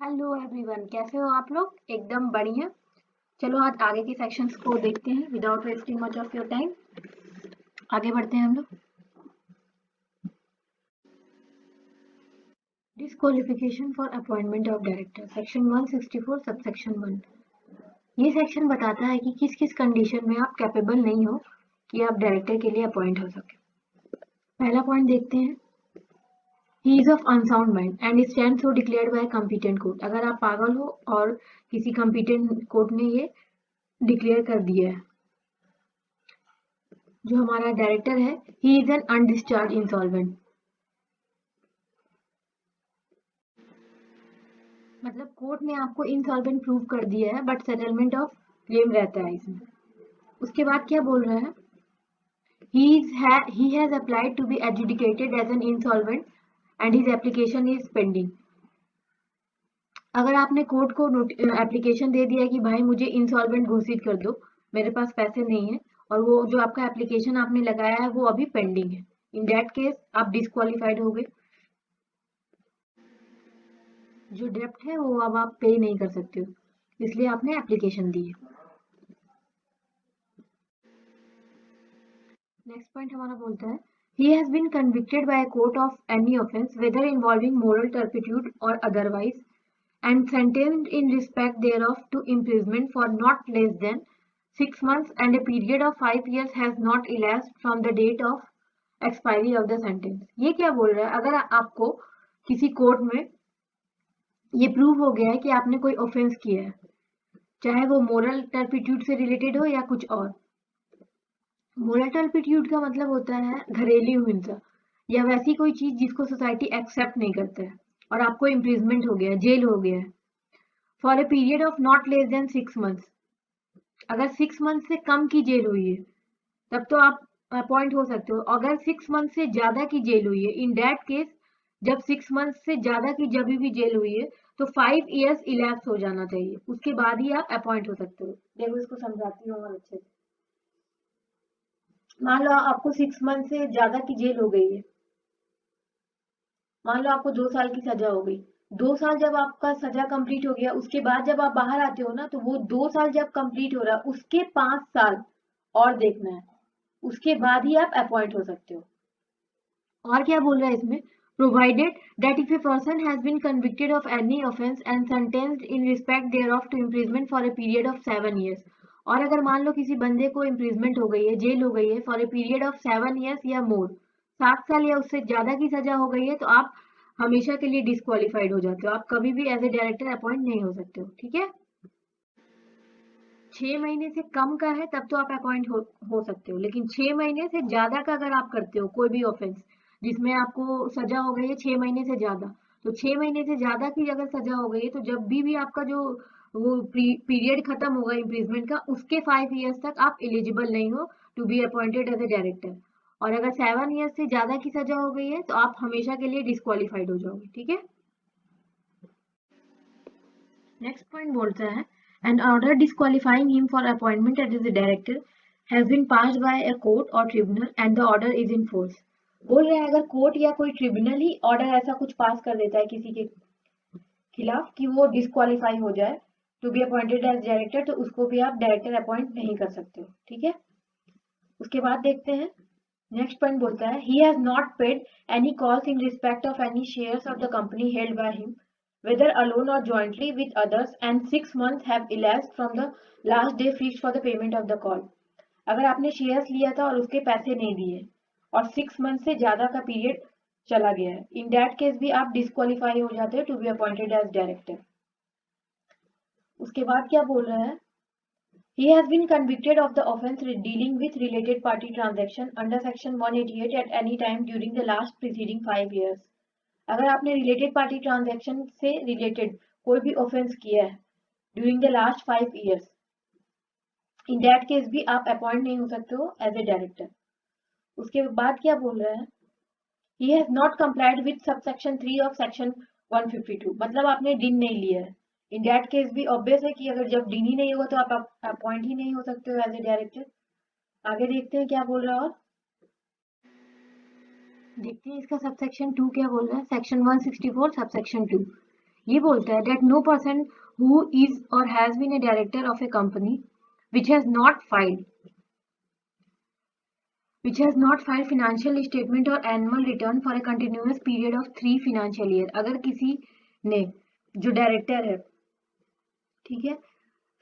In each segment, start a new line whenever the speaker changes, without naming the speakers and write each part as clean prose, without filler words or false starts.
Hello everyone, कैसे हो आप लोग? एकदम बढ़िया। चलो आज आगे के सेक्शंस को देखते हैं without wasting much of your time. आगे बढ़ते हैं हम लोग। Disqualification for appointment of director, section 164 subsection 1। ये सेक्शन बताता है कि किस किस कंडीशन में आप कैपेबल नहीं हो कि आप डायरेक्टर के लिए अपॉइंट हो सके। पहला पॉइंट देखते हैं। He is of unsound mind and stands so declared by a competent court। अगर आप पागल हो और किसी competent कोर्ट ने ये डिक्लेयर कर दिया है। जो हमारा डायरेक्टर है, he is an undischarged insolvent, मतलब कोर्ट ने आपको इंसॉल्वेंट प्रूव कर दिया है बट सेटलमेंट ऑफ क्लेम रहता है इसमें। उसके बाद क्या बोल रहा है, he has applied to be adjudicated as an insolvent and his application is pending। अगर आपने कोर्ट को एप्लीकेशन दे दिया कि भाई मुझे इंसॉल्वेंट घोषित कर दो, मेरे पास पैसे नहीं है, और वो जो आपका एप्लीकेशन आपने लगाया है वो अभी पेंडिंग है, इन दैट केस आप डिस्क्वालिफाइड हो गए। जो डेप्ट है वो अब आप पे नहीं कर सकते हो, इसलिए आपने एप्लीकेशन दी है। नेक्स्ट पॉइंट हमारा बोलता है, he has been convicted by a court of any offense whether involving moral turpitude or otherwise and sentenced in respect thereof to imprisonment for not less than 6 months and a period of 5 years has not elapsed from the date of expiry of the sentence। ये क्या बोल रहा है, अगर आपको किसी court में ये प्रूव हो गया है कि आपने कोई ऑफेंस किया है, चाहे वो मोरल टर्पिट्यूड से रिलेटेड हो या कुछ और। मोरल टर्पिट्यूड का मतलब होता है घरेलू हिंसा या वैसी कोई चीज जिसको सोसाइटी एक्सेप्ट नहीं करता है और आपको इम्प्रिजमेंट हो गया है, जेल हो गया है, for a period of not less than 6 months. अगर 6 मंथ से कम की जेल हुई है तब तो आप अपॉइंट हो सकते हो। अगर 6 मंथ से ज्यादा की जेल हुई है, इन दैट केस जब 6 मंथ से ज्यादा की जब भी जेल हुई है तो 5 years इलैप्स हो जाना चाहिए, उसके बाद ही आप अपॉइंट हो सकते हो। देखो इसको समझाती हूँ और अच्छे से। मान लो आपको 6 मंथ से ज्यादा की जेल हो गई है, मान लो आपको 2 साल की सजा हो गई। 2 साल जब आपका सजा कंप्लीट हो गया, उसके बाद जब आप बाहर आते हो ना, तो वो 2 साल जब कंप्लीट हो रहा है उसके 5 साल और देखना है, उसके बाद ही आप अपॉइंट हो सकते हो। और क्या बोल रहा है इसमें, provided that if a person has been convicted of any offence and sentenced in respect thereof to imprisonment for a period of 7 years। और अगर मान लो किसी बंदे को इम्प्रिजमेंट हो गई है, जेल हो गई है for a period of 7 years या मोर, 7 साल या उससे ज्यादा की सजा हो गई है, तो आप हमेशा के लिए डिस्क्वालिफाइड हो जाते हो, आप कभी भी एज ए डायरेक्टर अपॉइंट नहीं हो सकते हो। ठीक है, 6 महीने से कम का है तब तो आप अपॉइंट हो सकते हो, लेकिन 6 महीने से ज्यादा का अगर आप करते हो कोई भी ऑफेंस जिसमें आपको सजा हो गई है 6 महीने से ज्यादा, तो 6 महीने से ज्यादा की अगर सजा हो गई है तो जब भी आपका जो वो पीरियड खत्म होगा इम्प्रिजमेंट का, उसके 5 years तक आप एलिजिबल नहीं हो to be appointed as a director. और अगर 7 years से ज्यादा की सजा हो गई है तो आप हमेशा के लिए डिस्क्वालिफाइड हो जाओगे। ठीक है, नेक्स्ट पॉइंट बोलता है, an order disqualifying him for appointment as a director has been passed by a court or tribunal and the order is in force। बोल रहे हैं अगर कोर्ट या कोई ट्रिब्यूनल ही ऑर्डर ऐसा कुछ पास कर देता है किसी के खिलाफ कि वो डिस्क्वालीफाई हो जाए to be appointed as director, तो उसको भी आप डायरेक्टर अपॉइंट नहीं कर सकते हो। ठीक है, उसके बाद देखते हैं। नेक्स्ट पॉइंट बोलता है, he has not paid any costs in respect of any shares of the company held by him whether alone or jointly with others and 6 months have elapsed from the last day fixed for the payment of the call। अगर आपने shares लिया था और उसके पैसे नहीं दिए और 6 मंथ से ज्यादा का पीरियड चला गया है, इन दैट केस भी आप डिस्क्वालीफाई हो जाते हो to be appointed as director. उसके बाद क्या बोल रहा है, he has been convicted of the offence dealing with related party transaction under section 188 at any time during the last preceding 5 years। अगर आपने रिलेटेड पार्टी ट्रांजैक्शन से रिलेटेड कोई भी ऑफेंस किया है during the last 5 years, in that case भी आप appoint नहीं हो सकते हो एज ए डायरेक्टर। उसके बाद क्या बोल रहा है, he has not complied with subsection 3 of section 152, मतलब आपने डिन नहीं लिया है, इन दैट केस भी ऑब्वियस है कि अगर जब डिन ही नहीं होगा तो आप अपॉइंट ही नहीं हो सकते हो एज ए डायरेक्टर। आगे देखते हैं क्या बोल रहा है, और देखते हैं इसका सबसेक्शन 2 क्या बोल रहा है। सेक्शन 164 सबसेक्शन 2, ये बोलता है that no person who is or has been a director of a company which has not filed financial statement or annual return for a continuous period of 3 financial year, अगर किसी ने जो director है, ठीक है,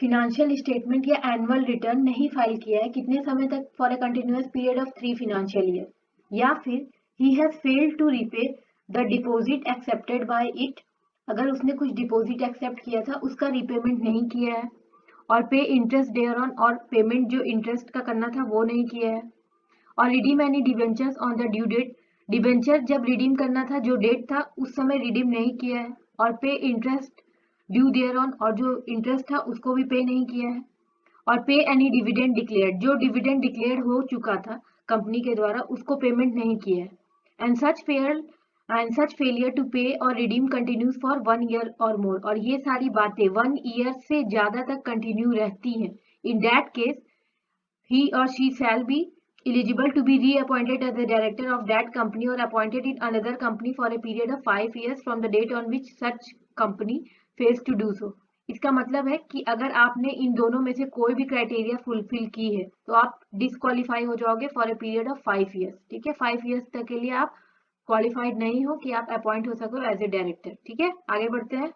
फिनेंशियल स्टेटमेंट या annual return नहीं file किया है कितने समय तक, for a continuous period of 3 financial year, या फिर he has failed to repay the deposit accepted by it, अगर उसने कुछ डिपॉजिट एक्सेप्ट किया था उसका रिपेमेंट नहीं किया है, और पे इंटरेस्ट देयर ऑन, और पेमेंट जो इंटरेस्ट का करना था वो नहीं किया है, और redeem any debentures on the due date, debenture जब रिडीम करना था जो डेट था उस समय रिडीम नहीं किया है, और pay interest due there on, और जो इंटरेस्ट था उसको भी पे नहीं किया है, और पे एनी डिविडेंड डिक्लेयर्ड, जो डिविडेंड डिक्लेयर हो चुका था कंपनी के द्वारा उसको पेमेंट नहीं किया है, एंड सच फेलियर टू पे और रिडीम कंटिन्यूज फॉर 1 year और मोर, और ये सारी बातें 1 year से ज्यादा तक कंटिन्यू रहती हैं, इन that case he or she shall be eligible to be reappointed as the director of that company or appointed in another company for a period of 5 years from the date on which such company fails to do so. इसका मतलब है कि अगर आपने इन दोनों में से कोई भी क्राइटेरिया फुलफिल की है तो आप डिस्क्वालीफाई हो जाओगे for a period of 5 years, ठीक है, 5 years तक के लिए आप क्वालिफाइड नहीं हो कि आप अपॉइंट हो सको एज ए डायरेक्टर, ठीक है। आगे बढ़ते हैं।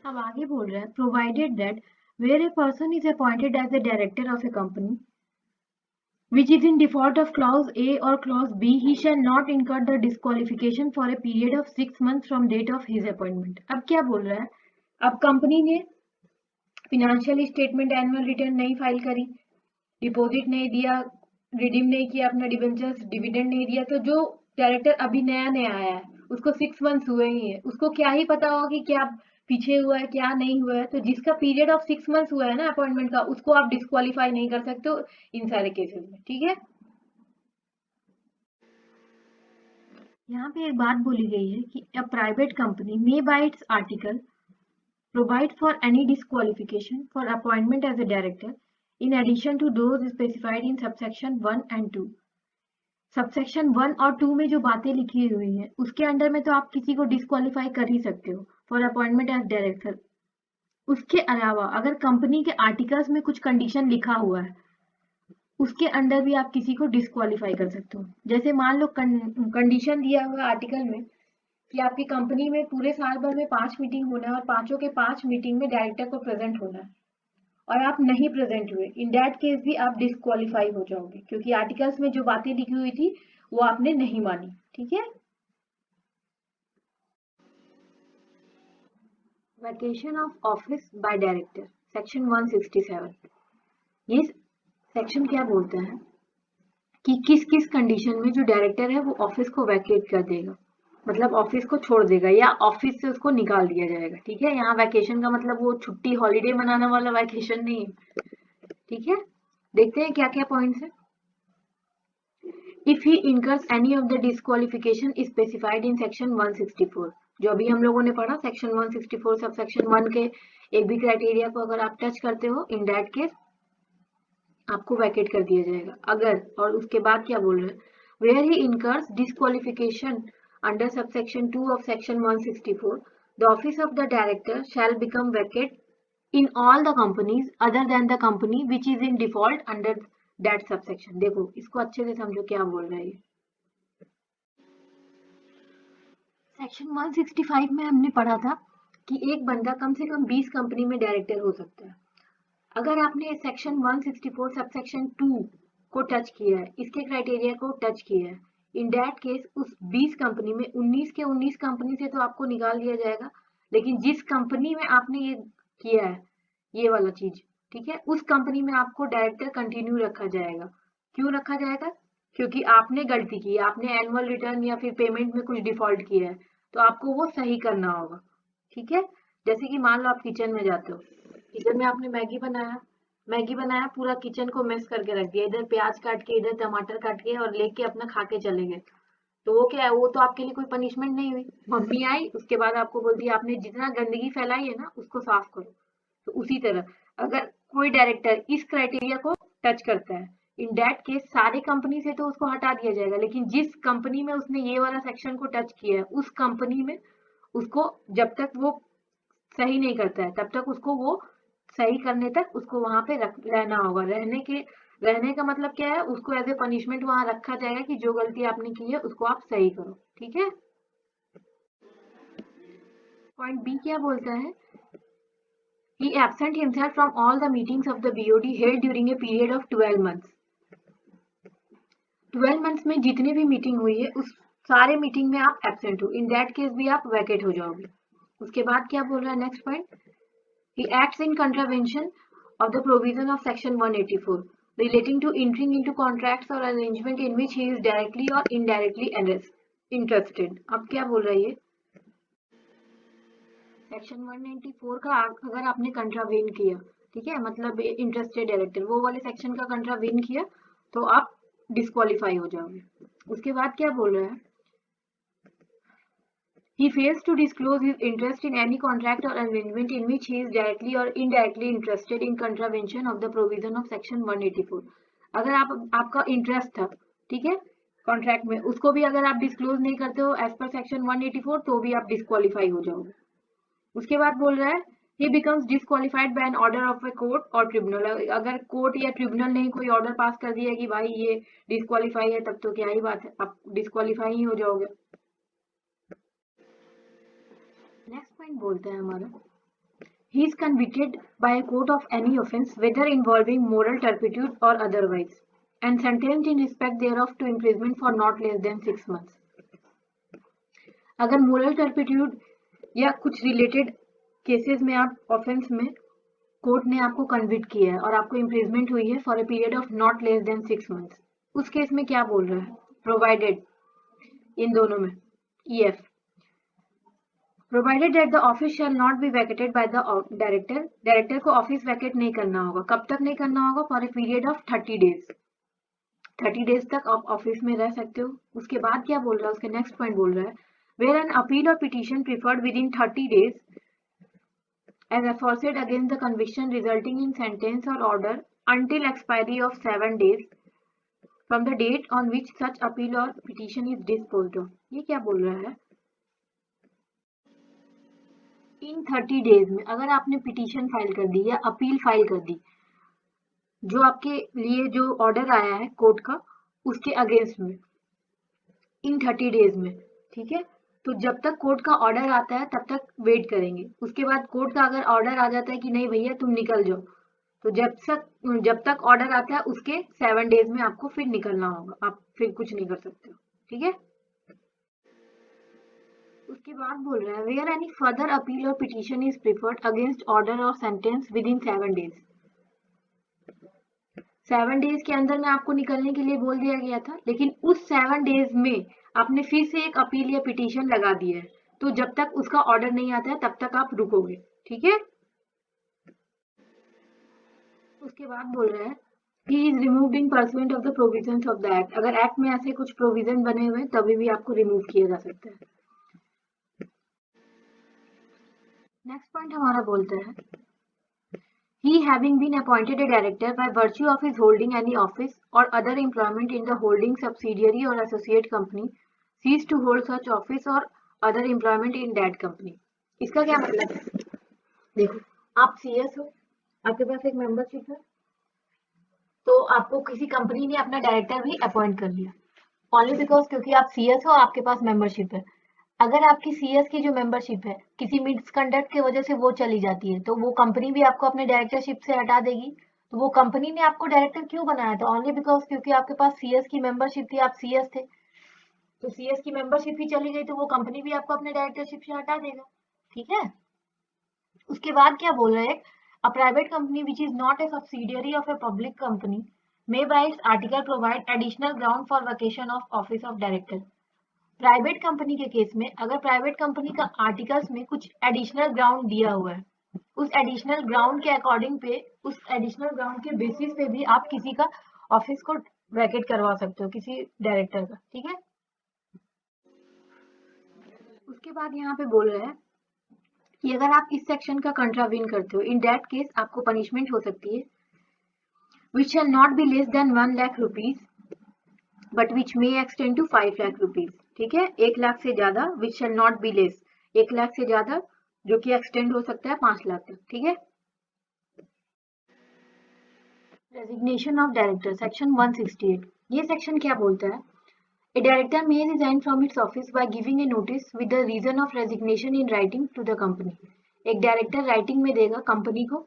अब आगे बोल रहा है provided that where a person is appointed as a director of a company which is in default of clause A or clause B, he shall not incur the disqualification for a period of 6 months from date of his appointment. अब क्या बोल रहा है, अब company ने financial statement annual return नहीं file करी, deposit नहीं दिया, रिडीम नहीं किया अपना डिबेंचर्स, डिविडेंड नहीं दिया, तो जो डायरेक्टर अभी नया नया आया है उसको 6 months हुए ही है, उसको क्या ही पता होगा कि क्या पीछे हुआ है क्या नहीं हुआ है, तो जिसका पीरियड ऑफ 6 months हुआ है ना अपॉइंटमेंट का उसको आप डिस्क्वालीफाई नहीं कर सकते हो इन सारे केसेस में, ठीक है। यहाँ पे एक बात बोली गई है कि a private company may bye it's article provide for any disqualification for appointment as a director in addition to those specified in subsection 1 and 2. Subsection 1 और 2 में जो बातें लिखी हुई हैं उसके अंडर में तो आप किसी को डिस्क्वालीफाई कर ही सकते हो फॉर अपॉइंटमेंट एज डायरेक्टर। उसके अलावा अगर कंपनी के आर्टिकल्स में कुछ कंडीशन लिखा हुआ है उसके अंडर भी आप किसी को डिस्क्वालीफाई कर सकते हो। जैसे मान लो कंडीशन दिया हुआ आर्टिकल में कि आपकी कंपनी में पूरे साल भर में 5 मीटिंग होना है और पांचों के 5 मीटिंग में डायरेक्टर को प्रेजेंट होना है और आप नहीं प्रेजेंट हुए, इन दैट केस भी आप डिस्क्वालीफाई हो जाओगे क्योंकि आर्टिकल्स में जो बातें लिखी हुई थी वो आपने नहीं मानी, ठीक है। Vacation of office by director section 167, ये सेक्शन क्या बोलता है कि किस किस कंडीशन में जो डायरेक्टर है वो ऑफिस को वैकेट कर देगा, मतलब ऑफिस को छोड़ देगा या ऑफिस से उसको निकाल दिया जाएगा, ठीक है। यहाँ वैकेशन का मतलब वो छुट्टी हॉलीडे मनाने वाला वैकेशन नहीं है, ठीक है। देखते हैं क्या क्या पॉइंट्स है। If he incurs any of the disqualification specified in section 164, जो अभी हम लोगों ने पढ़ा सेक्शन 164 सब सेक्शन 1 के एक भी क्राइटेरिया को अगर आप टच करते हो इन दैट केस आपको वैकेट कर दिया जाएगा। अगर, और उसके बाद क्या बोल रहे हैं, where he incurs disqualification under subsection 2 of section 164, the office of the director shall become vacant in all the companies other than the company which is in default under that subsection। देखो इसको अच्छे से समझो क्या बोल रहा है ये। सेक्शन 165 में हमने पढ़ा था कि एक बंदा कम से कम 20 कंपनी में डायरेक्टर हो सकता है। अगर आपने सेक्शन 164 सबसेक्शन 2 को टच किया है, इसके क्राइटेरिया को टच किया है, इन दैट केस उस 20 कंपनी में 19 के 19 कंपनी से तो आपको निकाल दिया जाएगा, लेकिन जिस कंपनी में आपने ये किया है ये वाला चीज, ठीक है, उस कंपनी में आपको डायरेक्टर कंटिन्यू रखा जाएगा। क्यों रखा जाएगा? क्योंकि आपने गलती की, आपने एनुअल रिटर्न या फिर पेमेंट में कुछ डिफॉल्ट किया है तो आपको वो सही करना होगा, ठीक है। जैसे कि मान लो आप किचन में जाते हो, किचन में आपने मैगी बनाया पूरा किचन को मिक्स करके रख दिया, इधर प्याज काट के इधर टमाटर काट के और लेके अपना खा के चले गए, तो वो क्या है, वो तो आपके लिए कोई पनिशमेंट नहीं हुई। मम्मी आई उसके बाद आपको बोलती है आपने जितना गंदगी फैलाई है ना उसको साफ करो। तो उसी तरह अगर कोई डायरेक्टर इस क्राइटेरिया को टच करता है इन दैट केस सारी कंपनी से तो उसको हटा दिया जाएगा, लेकिन जिस कंपनी में उसने ये वाला सेक्शन को टच किया है उस कंपनी में उसको जब तक वो सही नहीं करता है तब तक उसको वो सही करने तक उसको वहां पे रहना होगा। रहने का मतलब क्या है, उसको एज ए पनिशमेंट वहां रखा जाएगा कि जो गलती आपने की है उसको आप सही करो। ठीक है। पॉइंट बी क्या बोलता है, he absent himself from all the meetings of the BOD held during a period of 12 months। 12 months में जितनी भी मीटिंग हुई है उस सारे मीटिंग में आप एब्सेंट हो, इन दैट केस भी आप वैकेट हो जाओगे। उसके बाद क्या बोल रहा है next point, he acts in contravention of the provision of section 184 relating to entering into contracts or arrangement in which he is directly or indirectly interested। अब क्या बोल रहा है ये, सेक्शन 194 का अगर आपने कंट्रावेन किया, ठीक है, मतलब इंटरेस्टेड डायरेक्टर वो वाले सेक्शन का कंट्रावेन किया तो आप डिस्क्वालीफाई हो जाओगे। उसके बाद क्या बोल रहा है, he fails to disclose his interest in any contract or arrangement in which he is directly or indirectly interested in contravention of the provision of section 184। अगर आपका इंटरेस्ट था, ठीक है, कॉन्ट्रैक्ट में, उसको भी अगर आप डिस्क्लोज नहीं करते हो एज पर सेक्शन 184 तो भी आप डिस्क्वालीफाई हो जाओगे। उसके बाद बोल रहा है he becomes disqualified by an order of a court or tribunal। अगर कोर्ट या ट्रिब्यूनल ने कोई ऑर्डर पास कर दिया कि भाई ये डिस्क्वालीफाई है तब तो क्या ही बात है, आप डिस्क्वालीफाई ही हो जाओगे। नेक्स्ट पॉइंट बोलते हैं हमारा, he is convicted by a court of any offense whether involving moral turpitude or otherwise and sentenced in respect thereof to imprisonment for not less than 6 months। अगर मोरल टर्पिट्यूड या कुछ related cases में आप offence में court ने आपको convict किया है और आपको इम्प्रिजमेंट हुई है for a period of not less than 6 months, उस केस में क्या बोल रहा है, प्रोवाइडेड, इन दोनों में EF, provided that the office shall not be vacated bye the director. Director को ऑफिस वैकेट नहीं करना होगा, कब तक नहीं करना होगा, for a period of 30 days. 30 days तक आप ऑफिस में रह सकते हो। उसके बाद क्या बोल रहा है, उसके नेक्स्ट पॉइंट बोल रहा है, वेयर एन अपील और petition preferred with in 30 days as aforesaid against the conviction resulting in sentence or order until expiry of 7 days from the date on which such appeal or petition is disposed of। ये क्या बोल रहा है, इन 30 days में अगर आपने petition file कर दी या अपील फाइल कर दी, जो आपके लिए जो ऑर्डर आया है कोर्ट का उसके अगेंस्ट में, इन 30 डेज में, ठीक है, तो जब तक कोर्ट का ऑर्डर आता है तब तक वेट करेंगे। उसके बाद कोर्ट का अगर ऑर्डर आ जाता है कि नहीं भैया तुम निकल जाओ, तो जब तक ऑर्डर आता है उसके 7 डेज में आपको फिर निकलना होगा, आप फिर कुछ नहीं कर सकते हो। ठीक है। उसके बाद बोल रहा है, वेयर एनी फर्दर अपील और petition is preferred against order और sentence within 7 days. 7 days के अंदर में आपको निकलने के लिए बोल दिया गया था, लेकिन उस 7 डेज में आपने फिर से एक अपील या पिटीशन लगा दी है, तो जब तक उसका ऑर्डर नहीं आता है तब तक आप रुकोगे। ठीक है। उसके बाद बोल रहा है, he is removed in pursuant of the provisions of the act। अगर एक्ट में ऐसे कुछ प्रोविजन बने हुए तभी भी आपको रिमूव किया जा सकता है। नेक्स्ट पॉइंट हमारा बोलता है, he having been appointed a director by virtue of his holding any office or other employment in the holding subsidiary or associate company cease to hold such office or other employment in that company। इसका क्या मतलब है, देखो आप CS हो, आपके पास एक membership है, तो आपको किसी कंपनी ने अपना डायरेक्टर भी अपॉइंट कर लिया, ओनली बिकॉज क्योंकि आप CS हो, आपके पास मेंबरशिप है। अगर आपकी CS की जो मेंबरशिप है किसी मिसकंडक्ट की वजह से वो चली जाती है, तो वो कंपनी भी आपको अपने डायरेक्टरशिप से हटा देगी। तो वो कंपनी ने आपको डायरेक्टर क्यों बनाया था, ओनली बिकॉज क्योंकि आपके पास CS की मेंबरशिप थी, आप CS थे, तो CS की मेंबरशिप ही चली गई तो वो कंपनी भी आपको अपने डायरेक्टरशिप से हटा देगा। ठीक है। उसके बाद क्या बोल रहे हैं, a private company which is not a subsidiary of a public company may by its article provide additional ground for vacation of office of director। Private company के केस में अगर प्राइवेट कंपनी का आर्टिकल्स में कुछ additional ground दिया हुआ है, उस एडिशनल ग्राउंड के अकॉर्डिंग पे, उस एडिशनल ग्राउंड के बेसिस पे भी आप किसी का ऑफिस को वैकेट करवा सकते हो, किसी डायरेक्टर का। ठीक है। उसके बाद यहाँ पे बोल रहे हैं कि अगर आप इस सेक्शन का कंट्रावीन करते हो, इन दैट केस आपको पनिशमेंट हो सकती है, which shall not be less than 1 lakh rupees but which may extend to 5 lakh rupees। ठीक है, 1 लाख से ज्यादा, which shall not be less, 1 lakh से ज्यादा, जो कि एक्सटेंड हो सकता है 5 लाख तक। ठीक है। Resignation of director section 168। ये सेक्शन क्या बोलता है? A director may resign from its office by giving a notice with the reason of resignation in writing to the company. एक डायरेक्टर राइटिंग में देगा कंपनी को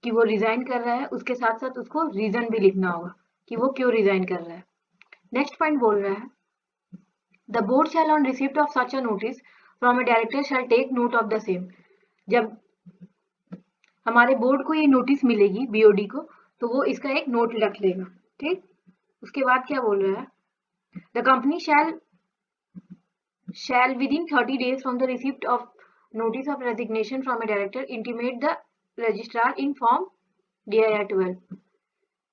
कि वो रिजाइन कर रहा है, उसके साथ साथ उसको रीजन भी लिखना होगा कि वो क्यों रिजाइन कर रहा है। नेक्स्ट पॉइंट बोल रहा है, the board shall on receipt of such a notice from a director shall take note of the same. जब हमारे बोर्ड को ये नोटिस मिलेगी बीओडी को, तो वो इसका एक नोट रख लेगा। ठीक। उसके बाद क्या बोल रहा है, the company shall within 30 days from the receipt of notice of resignation from a director intimate the registrar in form DIR 12।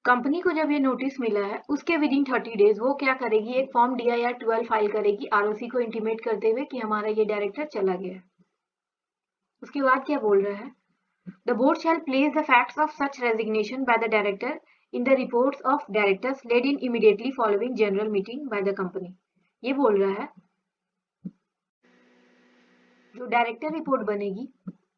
Company को जब ये नोटिस मिला है उसके विदिन 30 डेज वो क्या करेगी, एक फॉर्म DIR 12 फाइल करेगी आरओसी को इंटीमेट करते हुए कि हमारा ये डायरेक्टर चला गया है। उसके बाद क्या बोल रहा है, the board shall place the facts of such resignation by the director in the reports of directors laid in immediately following general meeting by the company. ये बोल रहा है जो डायरेक्टर रिपोर्ट बनेगी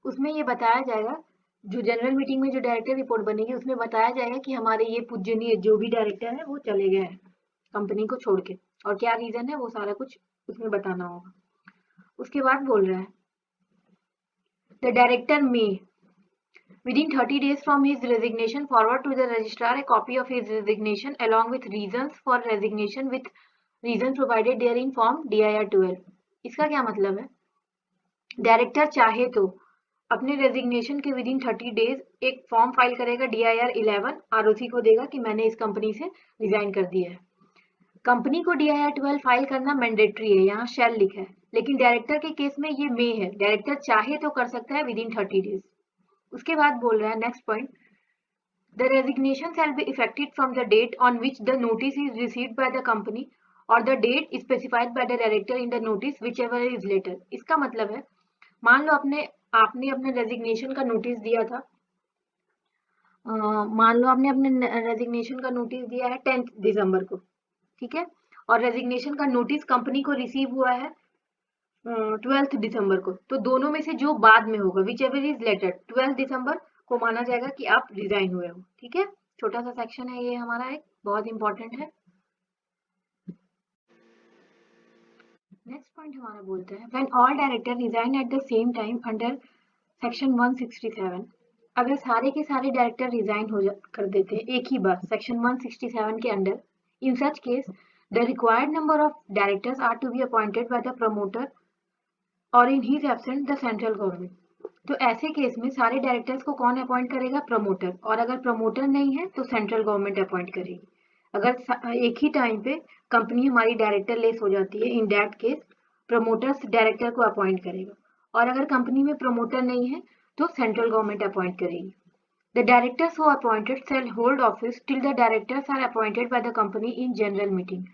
उसमें ये बताया जाएगा, जो जनरल मीटिंग में जो डायरेक्टर रिपोर्ट बनेगी उसमें बताया जाएगा कि हमारे ये पूजनीय जो भी डायरेक्टर है वो चले गए हैं कंपनी को छोड़ के, और क्या रीजन है वो सारा कुछ उसमें बताना होगा। उसके बाद बोल रहा है, द डायरेक्टर में within 30 days from his resignation forward to the registrar a copy of his resignation along with reasons for resignation with reasons provided therein form DIR 12। इसका क्या मतलब है, डायरेक्टर चाहे तो अपने रेजिग्नेशन के विदिन 30 डेज एक फॉर्म फाइल करेगा DIR 11, आरओसी को देगा कि मैंने इस कंपनी से रिजाइन कर दिया है। कंपनी को DIR 12 फाइल करना मैंडेटरी है, यहाँ शैल लिखा है, लेकिन डायरेक्टर के केस में ये मे है, डायरेक्टर चाहे तो कर सकता है विदिन 30 डेज। उसके बाद बोल रहा है next point, the resignation shall be effected from the date on which the notice is received by the company और the date specified by the director in the notice whichever is later. इसका मतलब है, मान लो आपने अपने resignation का notice दिया था, मान लो आपने अपने रेजिग्नेशन का नोटिस दिया है 10 दिसंबर को। ठीक है। और रेजिग्नेशन का नोटिस कंपनी को रिसीव हुआ है 12 दिसंबर को। तो दोनों में से जो बाद में होगा विच एवर इज लेटर, 12 दिसंबर को माना जाएगा कि आप रिजाइन हुए हो। ठीक है। छोटा सा सेक्शन है ये हमारा, एक बहुत इंपॉर्टेंट है। नेक्स्ट पॉइंट हमारा बोलता है, when all director resign at the same time under section 167। अगर सारे के सारे डायरेक्टर रिजाइन कर देते हैं एक ही बार सेक्शन 167 के under, in such case the required number of directors are to be appointed by the promoter और in his absent the central government. तो ऐसे केस में सारे डायरेक्टर्स को कौन अपॉइंट करेगा, प्रमोटर, और अगर प्रमोटर नहीं है तो सेंट्रल गवर्नमेंट अपॉइंट करेगी। अगर एक ही टाइम पे कंपनी हमारी डायरेक्टर लेस हो जाती है, in that case promoters director को अपॉइंट करेगा, और अगर कंपनी में प्रमोटर नहीं है तो सेंट्रल गवर्नमेंट अपॉइंट करेगी। The directors who appointed shall hold office till the directors are appointed by the company in general meeting.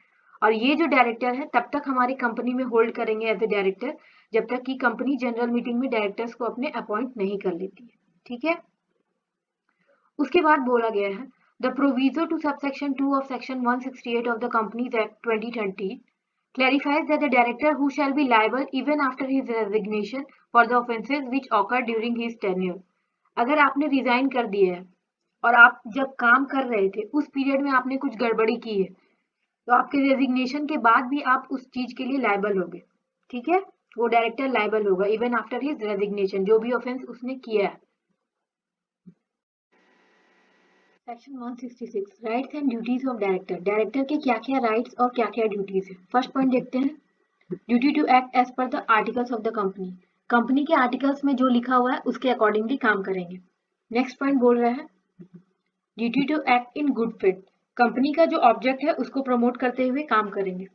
और ये जो डायरेक्टर है तब तक हमारी कंपनी में होल्ड करेंगे एज ए डायरेक्टर जब तक कि कंपनी जनरल मीटिंग में डायरेक्टर्स को अपने अपॉइंट नहीं कर लेती है। ठीक है। उसके बाद बोला गया है, the proviso to subsection 2 of section 168 of the Companies Act 2020 clarifies that the director who shall be liable even after his resignation for the offences which occurred during his tenure। अगर आपने रिजाइन कर दिया है और आप जब काम कर रहे थे उस पीरियड में आपने कुछ गड़बड़ी की है, तो आपके रेजिग्नेशन के बाद भी आप उस चीज के लिए लायबल होगे। ठीक है। वो डायरेक्टर लायबल होगा इवन आफ्टर हिज रेजिग्नेशन, जो भी ऑफेंस उसने किया है। Section 166 rights and duties of director. Director के क्या क्या राइट्स और क्या क्या ड्यूटीज है। फर्स्ट पॉइंट देखते हैं, duty to act as per the articles of the company. Company के आर्टिकल्स में जो लिखा हुआ है उसके अकॉर्डिंगली काम करेंगे। नेक्स्ट पॉइंट बोल रहा है, duty to act in good faith. Company का जो ऑब्जेक्ट है उसको प्रमोट करते हुए काम करेंगे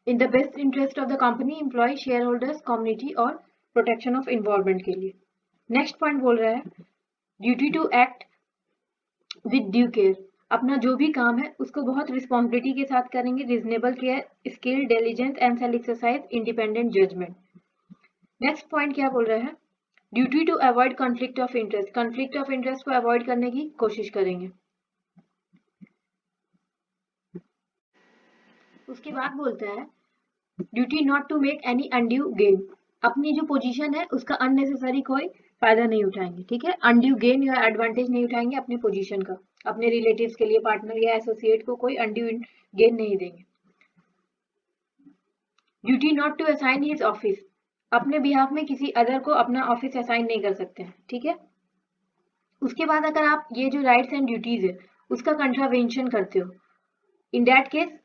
in the best interest of the company, employ, share holders, community और प्रोटेक्शन ऑफ एनवायरनमेंट के लिए। नेक्स्ट पॉइंट बोल रहा है, duty to act with due care. अपना जो भी काम है उसको बहुत रिस्पॉन्सिबिलिटी के साथ करेंगे, reasonable care, skill, diligence and self exercise, independent judgement. Next point क्या बोल रहा है, duty to avoid conflict of interest. Conflict of interest को अवॉइड करने की कोशिश करेंगे। उसके बाद बोलता है, duty not to make any undue gain. अपनी जो पोजीशन है उसका अननेसेसरी कोई फायदा नहीं उठाएंगे, ठीक है। अनड्यू गेन या एडवांटेज नहीं उठाएंगे अपनी पोजीशन का, अपने रिलेटिव्स के लिए, पार्टनर या एसोसिएट को कोई अनड्यू गेन नहीं देंगे। Duty not to assign his office, अपने बिहाफ में किसी अदर को अपना ऑफिस असाइन नहीं कर सकते हैं, ठीक है। उसके बाद अगर आप ये जो राइट्स एंड ड्यूटीज है उसका कंट्रावेंशन करते हो, इन दैट केस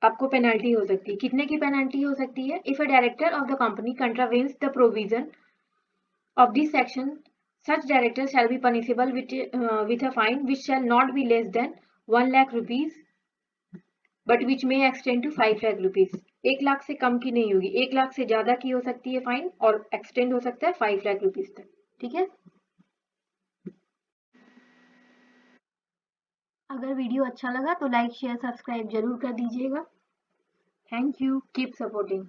आपको पेनल्टी हो सकती है। कितने की पेनल्टी हो सकती है? If a director of the company contravenes the provision of this section, such director shall be punishable with a fine which shall not be less than 1 lakh rupees but which may extend to 5 lakh rupees। 1 lakh से कम की नहीं होगी, 1 लाख से ज्यादा की हो सकती है फाइन और एक्सटेंड हो सकता है 5 लाख रुपीज तक, ठीक है। अगर वीडियो अच्छा लगा तो लाइक शेयर सब्सक्राइब जरूर कर दीजिएगा। Thank you, keep supporting.